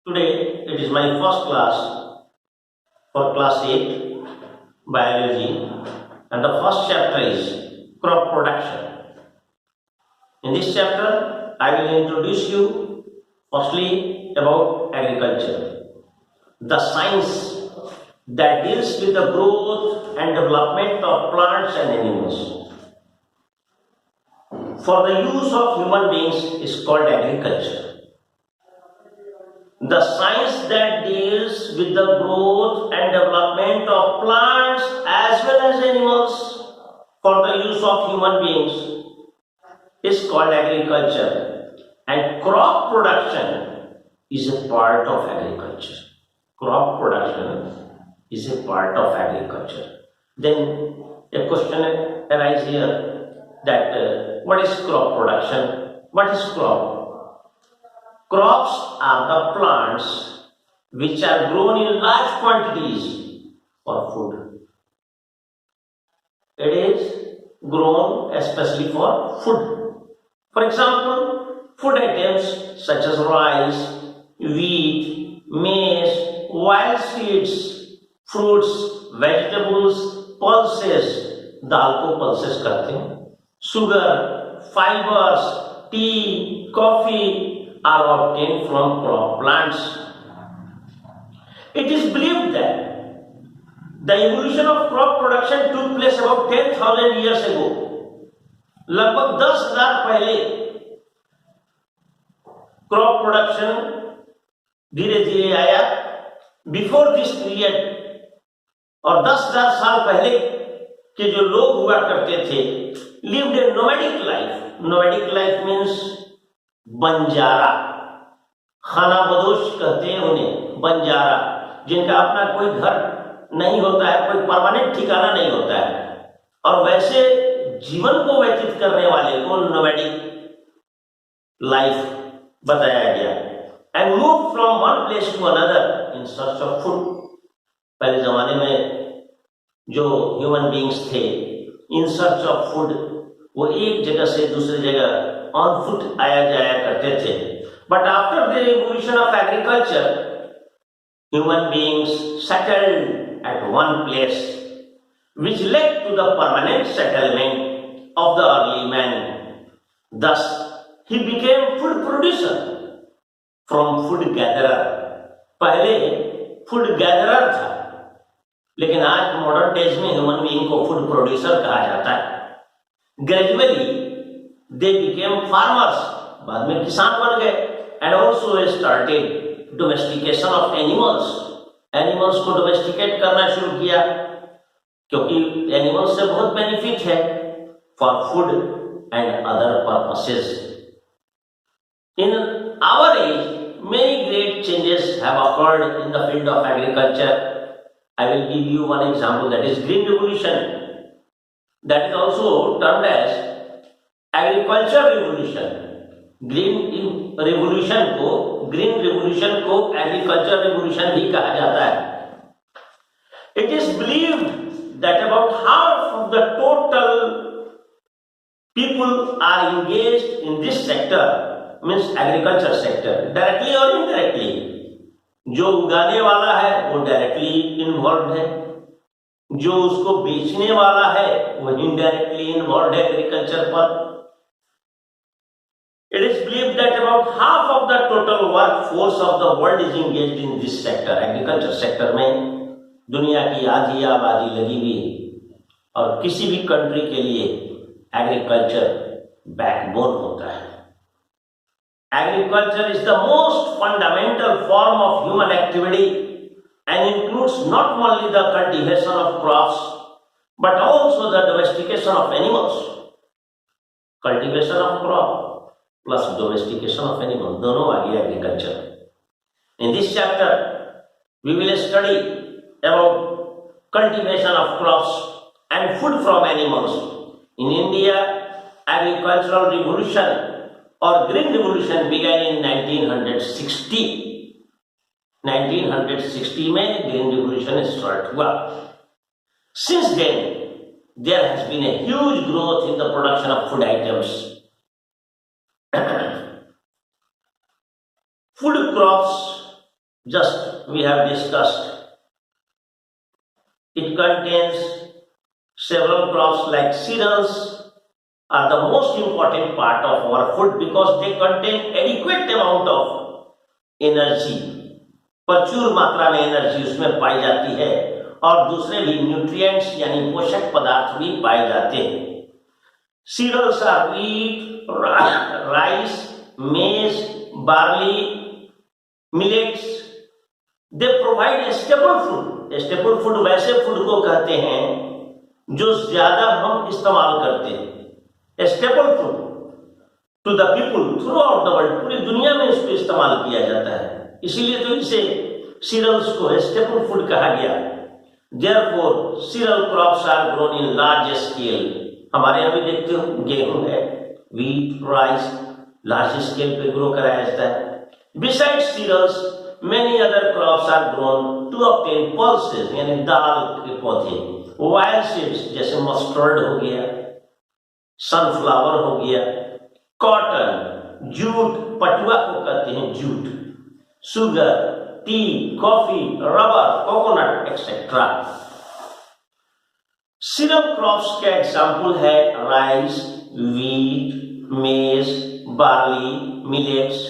Today it is my first class for class 8 biology, and the first chapter is crop production. In this chapter I will introduce you firstly about agriculture, the science that deals with the growth and development of plants and animals for the use of human beings is called agriculture. The science that deals with the growth and development of plants as well as animals for the use of human beings is called agriculture, and crop production is a part of agriculture. Crop production is a part of agriculture. Then a question arises here that what is crop production? What is crop? Crops are the plants which are grown in large quantities for food. It is grown especially for food. For example, food items such as rice, wheat, maize, wild seeds, fruits, vegetables, pulses, दाल को pulses कहते हैं, sugar, fibers, tea, coffee are obtained from crop plants. It is believed that the evolution of crop production took place about 10,000 years ago. लगभग 10,000 पहले crop production धीरे धीरे आया. Before this period और 10,000 साल पहले के जो लोग हुआ करते थे lived a nomadic life. Nomadic life means Banjara, खानाबदोश कहते हैं उन्हें, बंजारा, जिनका अपना कोई घर नहीं होता है, कोई परमानेंट ठिकाना नहीं होता है, और वैसे जीवन को व्यतीत करने वाले को नोमैडिक लाइफ बताया गया. And move from one place to another in search of food. पहले जमाने में जो ह्यूमन बीइंग्स थे इन सर्च ऑफ फूड, वो एक जगह से दूसरी जगह ऑन फुट आया जाया करते थे. But after the revolution of agriculture human beings settled at one place which led to the permanent settlement of the early man. Thus he became food producer from food gatherer. पहले food gatherer था, लेकिन आज modern days में human being को food producer कहा जाता है. Gradually they became farmers, बाद में किसान बन गए, and also started domestication of animals. Animals को डोमेस्टिकेट करना शुरू किया, क्योंकि एनिमल्स से बहुत बेनिफिट है for food and other purposes. In our age, many great changes have occurred in the field of agriculture. I will give you one example, that is Green Revolution. That is also termed as agriculture revolution. Green revolution को agriculture revolution भी कहा जाता है. It is believed that about half of the total people are engaged in this sector, means agriculture sector, directly और indirectly. जो उगाने वाला है वो डायरेक्टली इन्वॉल्व है, जो उसको बेचने वाला है वो इनडायरेक्टली इन्वॉल्व है एग्रीकल्चर पर. It is believed that about half of the total workforce of the world is engaged in this sector. Agriculture sector में दुनिया की आधी आबादी लगी हुई है, और किसी भी कंट्री के लिए एग्रीकल्चर बैकबोन होता है. Agriculture is the most fundamental form of human activity and includes not only the cultivation of crops but also the domestication of animals. Cultivation of crop plus domestication of animals, दोनों आ गया agriculture. In this chapter we will study about cultivation of crops and food from animals. In India, agricultural revolution or green revolution began in 1960. 1960 में green revolution start हुआ. Since then there has been a huge growth in the production of food items. Food crops just we have discussed. It contains several crops like cereals are the most important part of our food because they contain adequate amount of energy. प्रचुर मात्रा में energy उसमें पाई जाती है और दूसरे भी nutrients यानी पोषक पदार्थ भी पाए जाते हैं. Cereals are wheat, rice, maize, barley, millets. They provide a staple food. A staple food वैसे फूड को कहते हैं जो ज्यादा हम इस्तेमाल करते हैं. A staple food to the people throughout the world. पूरी दुनिया में इसको इस्तेमाल किया जाता है. इसीलिए तो इसे cereals को staple food कहा गया. Therefore, cereal crops are grown in large scale. हमारे यहाँ भी देखते हो गेहूं है, wheat, rice, large scale पे ग्रो कराया जाता है. Besides cereals, many other crops are grown to obtain pulses यानी दाल के पौधे. Wild seeds जैसे मस्टर्ड हो गया, सनफ्लावर हो गया, कॉटन, जूट, पटुआ को कहते हैं jute, sugar, T, coffee, rubber, coconut etcetera. Cereal crops के एग्जाम्पल है राइस, वीट, मेज, बार्ली, मिलेट्स.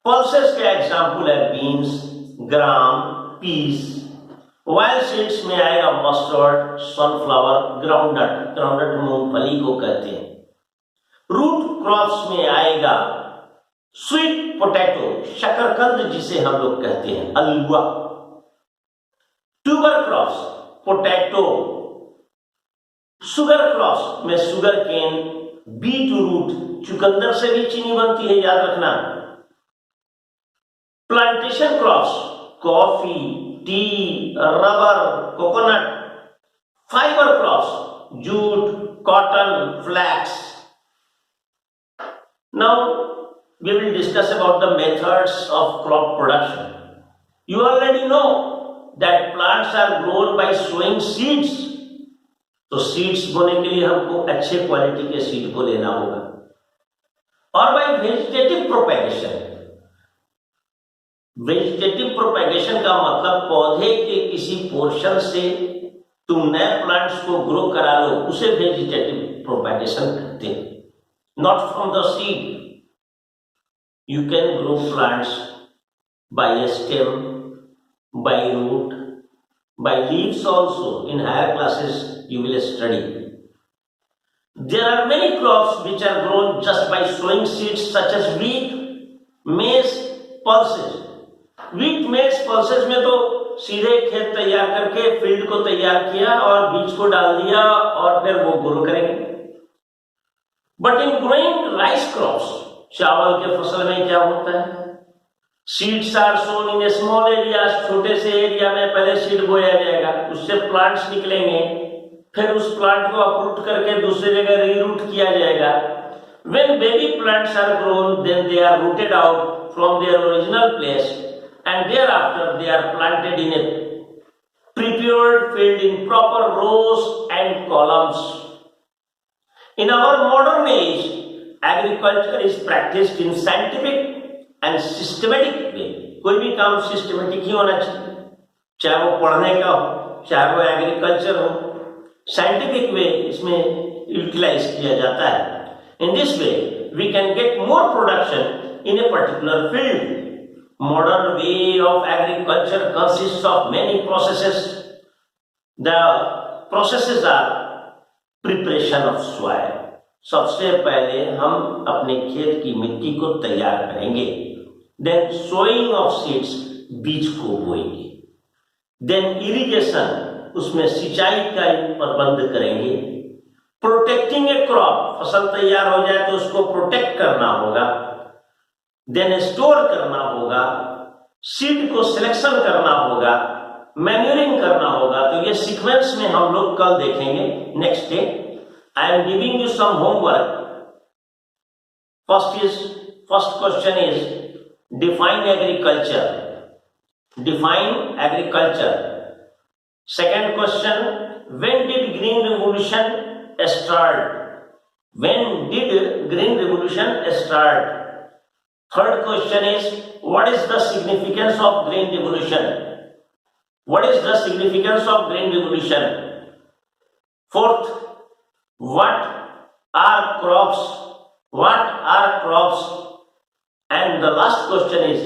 पल्सेस के एग्जाम्पल है बीन्स, ग्राम, पीस. वाइल्ड सीड्स में आएगा मस्टर्ड, सनफ्लावर, ग्राउंडनट. ग्राउंडनट मूंगफली को कहते हैं. रूट क्रॉप्स में आएगा स्वीट पोटैटो, शकरकंद जिसे हम लोग कहते हैं, अलुआ. Tuber crops potato. Sugar crops में शुगर केन, बीट रूट, चुकंदर से भी चीनी बनती है, याद रखना. Plantation crops coffee, tea, rubber, coconut. Fibre crops jute, cotton, flax. Now we will discuss about the methods of crop production. You already know that plants are grown by sowing seeds. तो seeds बोने के लिए हमको अच्छे quality के seed को लेना होगा. और bye vegetative propagation. Vegetative propagation का मतलब पौधे के किसी पोर्शन से तुम नए प्लांट्स को ग्रो करा लो, उसे वेजिटेटिव प्रोपेगेशन कहते हैं. Not from the seed. You can grow plants by a stem, by root, by leaves also. In higher classes you will study. There are many crops which are grown just by sowing seeds such as wheat, maize, pulses. Wheat, maize, pulses में तो सीधे खेत तैयार करके field को तैयार किया और बीज को डाल दिया और फिर वो ग्रो करेंगे. But in growing rice crops, चावल के फसल में क्या होता है? Seeds are sown in small area. छोटे से एरिया में पहले सीड बोया जाएगा, उससे प्लांट्स निकलेंगे, फिर उस प्लांट को अपरूट करके दूसरी जगह रीरूट किया जाएगा. When baby plants are grown then they are rooted out from their original place and thereafter they are planted in a prepared field in proper rows and columns. In our modern age agriculture is practised in scientific and systematic way. कोई भी काम systematic ही होना चाहिए, चाहे वो पढ़ने का हो, चाहे वो एग्रीकल्चर हो. साइंटिफिक वे इसमें यूटिलाइज किया जाता है. In this way we can get more production in a particular field. Modern way of agriculture consist of many processes. The processes are preparation of soil. सबसे पहले हम अपने खेत की मिट्टी को तैयार करेंगे. देन सोइंग ऑफ सीड्स, बीज को बोएंगे. देन इरिगेशन, उसमें सिंचाई का प्रबंध करेंगे. प्रोटेक्टिंग ए क्रॉप, फसल तैयार हो जाए तो उसको प्रोटेक्ट करना होगा. देन स्टोर करना होगा. सीड को सिलेक्शन करना होगा. मैन्यूरिंग करना होगा. तो ये सीक्वेंस में हम लोग कल देखेंगे next day. I am giving you some homework. First question is define agriculture. Define agriculture. Second question, when did Green Revolution start? When did Green Revolution start? Third question is, what is the significance of green revolution? What is the significance of green revolution? Fourth, what are crops? What are crops? And the last question is,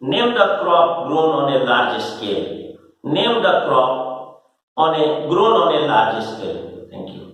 name the crop grown on a large scale. Name the crop grown on a large scale. Thank you.